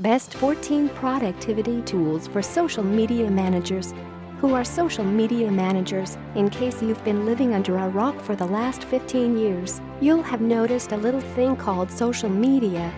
Best 14 Productivity Tools for Social Media Managers. Who are social media managers? In case you've been living under a rock for the last 15 years, you'll have noticed a little thing called social media.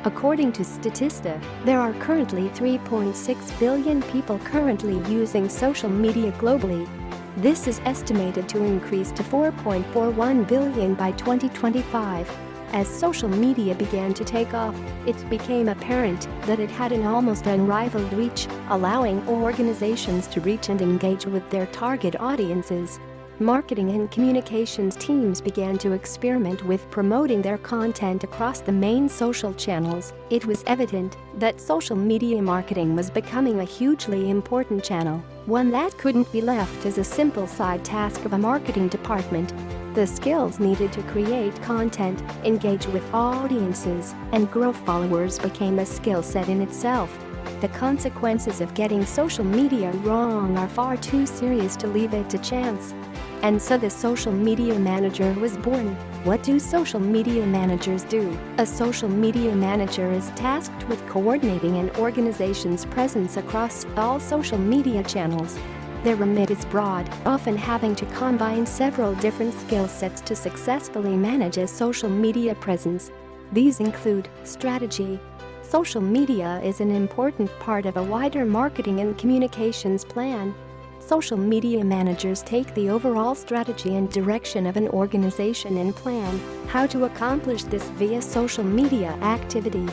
According to Statista, there are currently 3.6 billion people currently using social media globally. This is estimated to increase to 4.41 billion by 2025. As social media began to take off, it became apparent that it had an almost unrivaled reach, allowing organizations to reach and engage with their target audiences. Marketing and communications teams began to experiment with promoting their content across the main social channels. It was evident that social media marketing was becoming a hugely important channel, one that couldn't be left as a simple side task of a marketing department. The skills needed to create content, engage with audiences, and grow followers became a skill set in itself. The consequences of getting social media wrong are far too serious to leave it to chance. And so the social media manager was born. What do social media managers do? A social media manager is tasked with coordinating an organization's presence across all social media channels. Their remit is broad, often having to combine several different skill sets to successfully manage a social media presence. These include strategy. Social media is an important part of a wider marketing and communications plan. Social media managers take the overall strategy and direction of an organization and plan how to accomplish this via social media activity.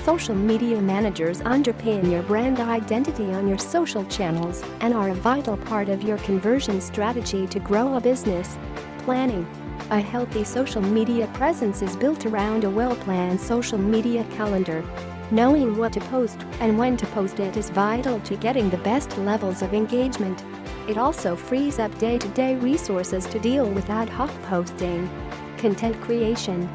Social media managers underpin your brand identity on your social channels and are a vital part of your conversion strategy to grow a business. Planning. A healthy social media presence is built around a well-planned social media calendar. Knowing what to post and when to post it is vital to getting the best levels of engagement. It also frees up day-to-day resources to deal with ad hoc posting. Content creation.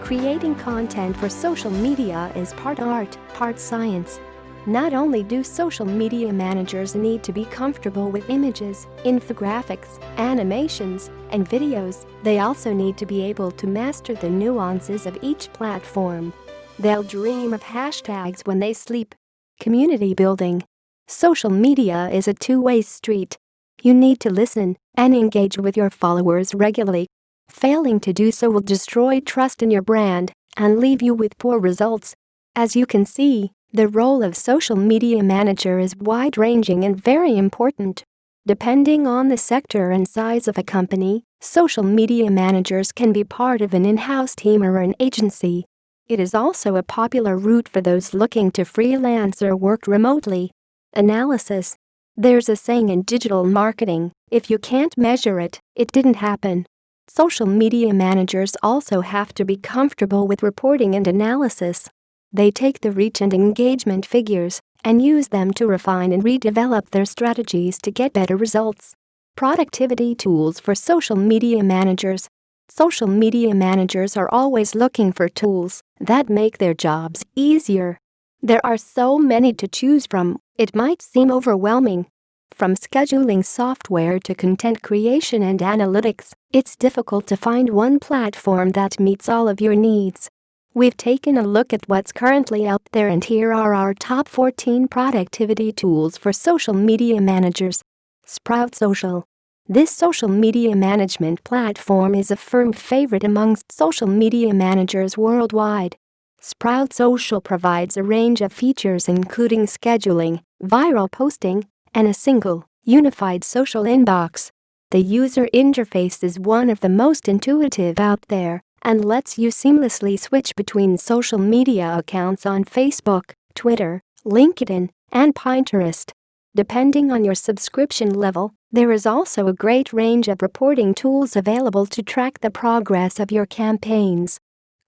Creating content for social media is part art, part science. Not only do social media managers need to be comfortable with images, infographics, animations, and videos, they also need to be able to master the nuances of each platform. They'll dream of hashtags when they sleep. Community building. Social media is a two-way street. You need to listen and engage with your followers regularly. Failing to do so will destroy trust in your brand and leave you with poor results. As you can see, the role of social media manager is wide-ranging and very important. Depending on the sector and size of a company, social media managers can be part of an in-house team or an agency. It is also a popular route for those looking to freelance or work remotely. Analysis. There's a saying in digital marketing, if you can't measure it, it didn't happen. Social media managers also have to be comfortable with reporting and analysis. They take the reach and engagement figures and use them to refine and redevelop their strategies to get better results. Productivity tools for social media managers. Social media managers are always looking for tools that make their jobs easier. There are so many to choose from, it might seem overwhelming. From scheduling software to content creation and analytics, it's difficult to find one platform that meets all of your needs. We've taken a look at what's currently out there, and here are our top 14 productivity tools for social media managers. Sprout Social. This social media management platform is a firm favorite amongst social media managers worldwide. Sprout Social provides a range of features including scheduling, viral posting, and a single, unified social inbox. The user interface is one of the most intuitive out there and lets you seamlessly switch between social media accounts on Facebook, Twitter, LinkedIn, and Pinterest. Depending on your subscription level, there is also a great range of reporting tools available to track the progress of your campaigns.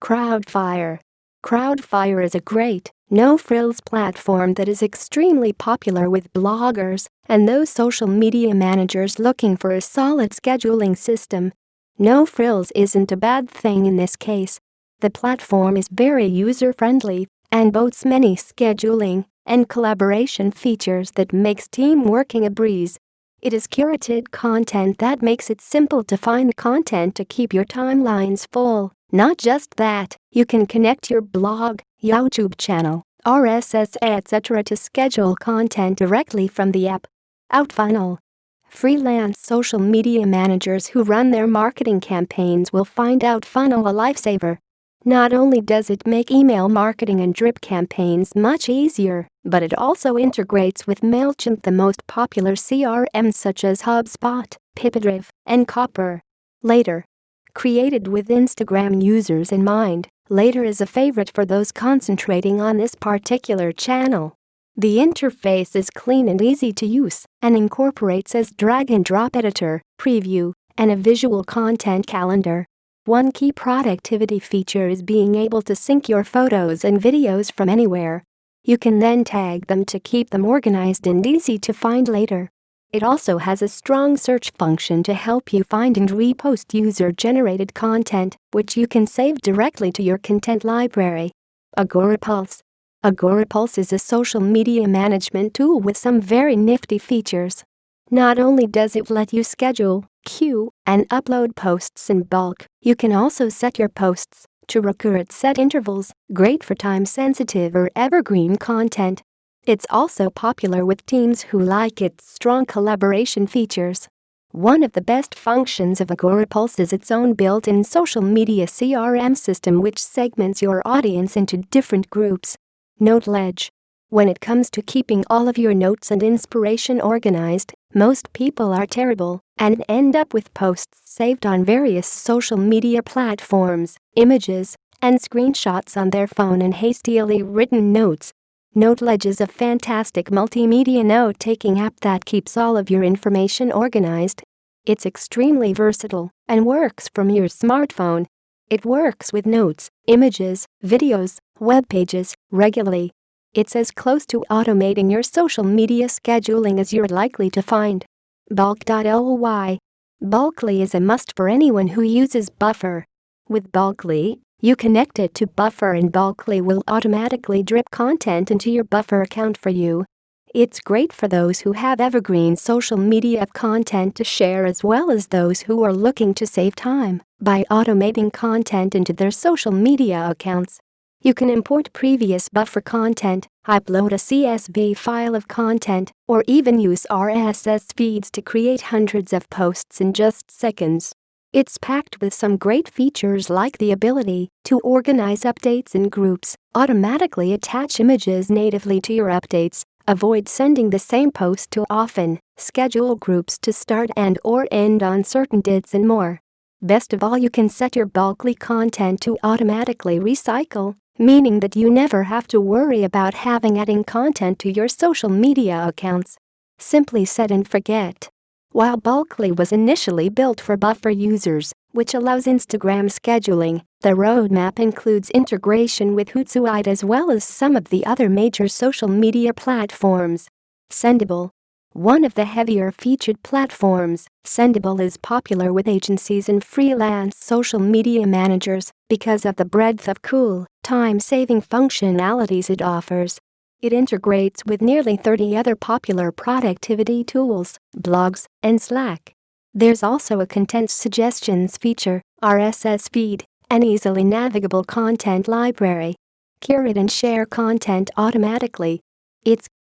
Crowdfire. Crowdfire is a great, no-frills platform that is extremely popular with bloggers and those social media managers looking for a solid scheduling system. No frills isn't a bad thing in this case. The platform is very user-friendly and boasts many scheduling and collaboration features that makes team working a breeze. It is curated content that makes it simple to find content to keep your timelines full. Not just that, you can connect your blog, YouTube channel, RSS, etc. to schedule content directly from the app. Outfunnel. Freelance social media managers who run their marketing campaigns will find Outfunnel a lifesaver. Not only does it make email marketing and drip campaigns much easier, but it also integrates with MailChimp, the most popular CRMs such as HubSpot, Pipedrive, and Copper. Later. Created with Instagram users in mind, Later is a favorite for those concentrating on this particular channel. The interface is clean and easy to use and incorporates a drag-and-drop editor, preview, and a visual content calendar. One key productivity feature is being able to sync your photos and videos from anywhere. You can then tag them to keep them organized and easy to find later. It also has a strong search function to help you find and repost user-generated content, which you can save directly to your content library. Agorapulse. Agorapulse is a social media management tool with some very nifty features. Not only does it let you schedule, queue, and upload posts in bulk, you can also set your posts to recur at set intervals, great for time-sensitive or evergreen content. It's also popular with teams who like its strong collaboration features. One of the best functions of Agorapulse is its own built-in social media CRM system, which segments your audience into different groups. NoteLedge. When it comes to keeping all of your notes and inspiration organized, most people are terrible and end up with posts saved on various social media platforms, images, and screenshots on their phone and hastily written notes. NoteLedge is a fantastic multimedia note-taking app that keeps all of your information organized. It's extremely versatile and works from your smartphone. It works with notes, images, videos, web pages regularly. It's as close to automating your social media scheduling as you're likely to find. Bulk.ly. Bulkly is a must for anyone who uses Buffer. With Bulkly, you connect it to Buffer and Bulkly will automatically drip content into your Buffer account for you. It's great for those who have evergreen social media content to share, as well as those who are looking to save time by automating content into their social media accounts. You can import previous Buffer content, upload a CSV file of content, or even use RSS feeds to create hundreds of posts in just seconds. It's packed with some great features like the ability to organize updates in groups, automatically attach images natively to your updates, avoid sending the same post too often, schedule groups to start and or end on certain dates, and more. Best of all, you can set your Bulkly content to automatically recycle, meaning that you never have to worry about adding content to your social media accounts. Simply set and forget. While Bulkly was initially built for Buffer users, which allows Instagram scheduling, the roadmap includes integration with Hootsuite as well as some of the other major social media platforms. Sendable. One of the heavier featured platforms, Sendable is popular with agencies and freelance social media managers because of the breadth of cool, time-saving functionalities it offers. It integrates with nearly 30 other popular productivity tools, blogs, and Slack. There's also a content suggestions feature, RSS feed, and easily navigable content library. Curate and share content automatically. It's